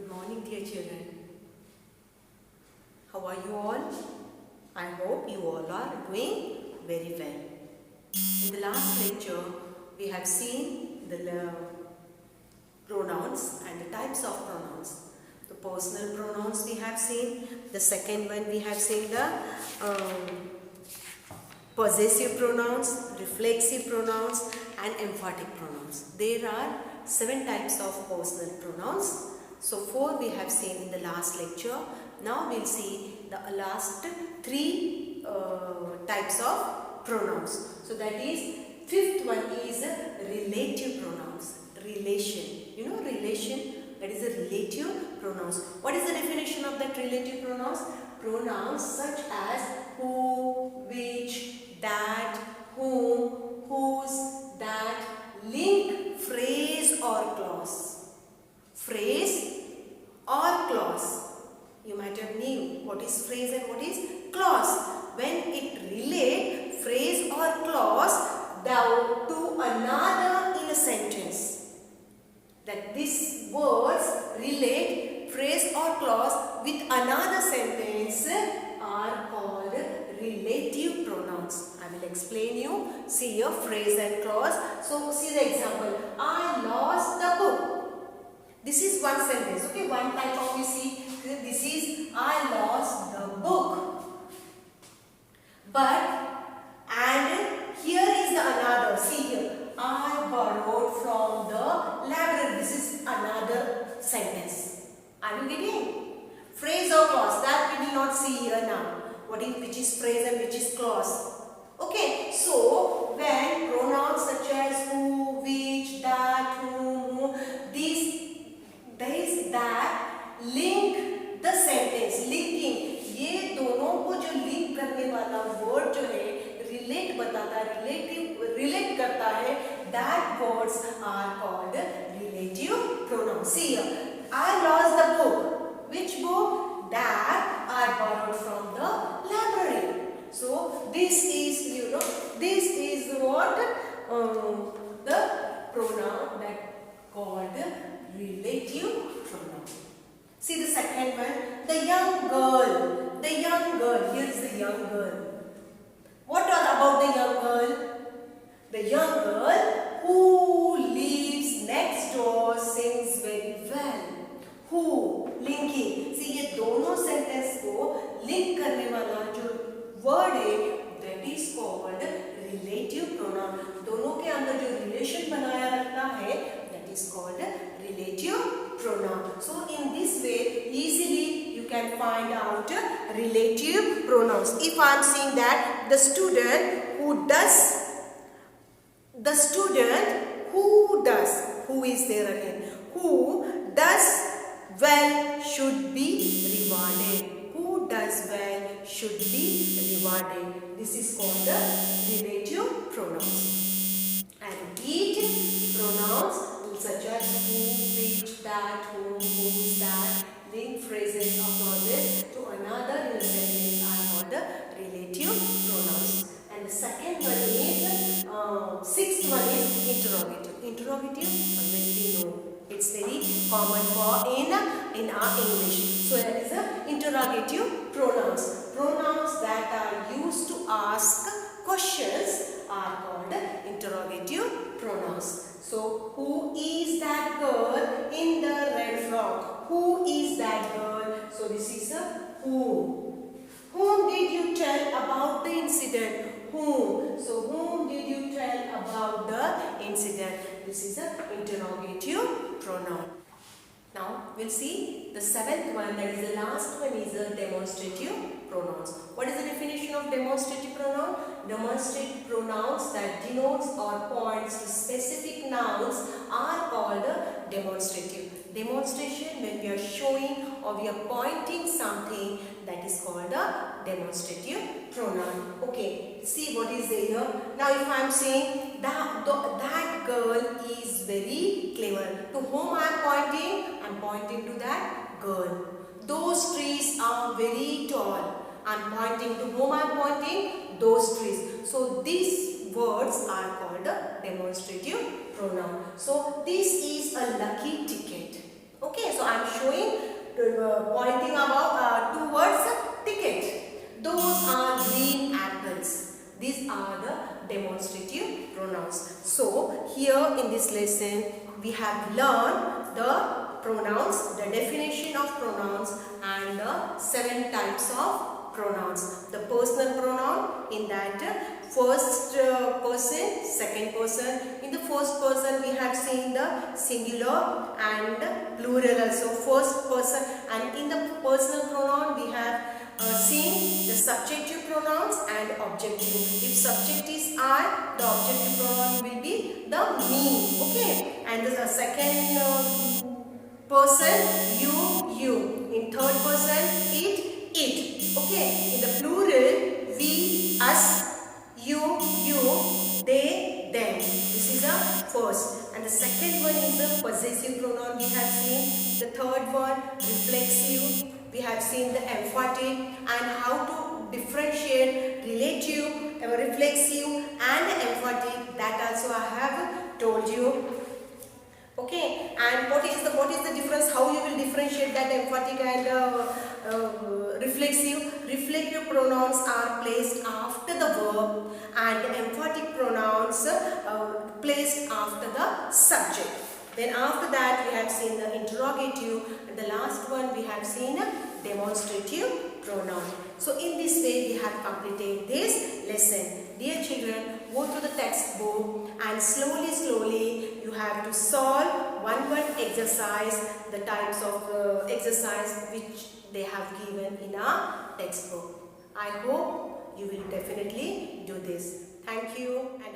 Good morning, dear children. How are you all? I hope you all are doing very well. In the last lecture, we have seen the pronouns and the types of pronouns. The personal pronouns we have seen. The second one we have seen the possessive pronouns, reflexive pronouns and emphatic pronouns. There are 7 types of personal pronouns. So 4 we have seen in the last lecture. Now we will see the last 3 types of pronouns. So that is 5th one is relative pronouns. Relation. You know relation, that is a relative pronouns. What is the definition of that relative pronouns? Pronouns such as who, which, that, whom, whose, that, link phrase or clause. Phrase or clause. You might have knew what is phrase and what is clause. When it relates phrase or clause to another in a sentence. That these words relate phrase or clause with another sentence are called relative pronouns. I will explain you. See here phrase and clause. So see the example. I lost the book. This is one sentence. Okay, one type of you see. This is I lost the book. But and here is the another. See here. I borrowed from the library. This is another sentence. Are you getting? Phrase or clause. That we will not see here now. Which is phrase and which is clause. Okay. So when pronouns such as who, which, that, whom, these, that link the sentence. Linking. ये दोनों को जो link करने वाला word जो है relate बताता है, रिलेट करता है, that words are called relative pronouns. See here, I lost the book. Which book? That I borrowed from the library. So this is, this is what the pronoun that called relative pronoun. See the second one, the young girl. The young girl. Here is the young girl. What are about the young girl? The young girl who lives next door sings very well. Who linking. See ये दोनों sentence को link करने वाला जो word है that is called relative pronoun. दोनों के अंदर जो रिलेशन बनाया रखना है that is called relative pronoun. So in this way easily you can find out relative pronouns. If I am saying that the student who does, who is there again? Who does well should be rewarded. Who does well should be rewarded. This is called the relative pronouns. And each pronouns such as who, which, that, whom, whose, that, link phrases or clauses to another in a sentence are called the relative pronouns. And the second one is, 6th one is interrogative. Interrogative, already know. It's very common for in our English. So there is a interrogative pronouns. Pronouns that are used to ask questions are called interrogative pronouns. So who is that girl in the red frock? Who is that girl? So this is a who. Whom did you tell about the incident? Whom. So whom did you tell about the incident? This is an interrogative pronoun. Now we'll see the 7th one, that is the last one, is a demonstrative pronouns. What is the definition of demonstrative pronoun? Demonstrative pronouns that denotes or points to specific nouns are called demonstrative. Demonstration, when we are showing or we are pointing something, that is called a demonstrative pronoun. Okay, see what is there here. Now if I am saying that girl is very clever, to whom I am pointing? I am pointing to that girl. Those trees are very tall. I am pointing to whom I am pointing? Those trees. So these words are called a demonstrative pronoun. So this is a lucky ticket. Okay, so I am showing pointing about towards ticket. Those are green apples. These are the demonstrative pronouns. So here in this lesson we have learned the pronouns, the definition of pronouns and the 7 types of pronouns. The personal pronoun, in that first person, second person. In the first person we have seen the singular and plural also, first person. And in the personal pronoun we have seen the subjective pronouns and objective. If subject is I, the objective pronoun will be the me. Okay. And the second person, you. In third person, it. Okay. In the plural, we, us, you, they, them. This is the first. And the second one is the possessive pronoun we have seen. The third one, reflexive. We have seen the emphatic and how to differentiate relative, reflexive and emphatic. That also I have told you. Okay, and what is the difference? How you will differentiate that emphatic and reflexive? Reflexive pronouns are placed after the verb, and emphatic pronouns placed after the subject. Then after that we have seen the interrogative, and the last one we have seen a demonstrative pronoun. So in this way we have completed this lesson. Dear children, go through the textbook and slowly you have to solve one exercise, the types of exercise which they have given in our textbook. I hope you will definitely do this. Thank you and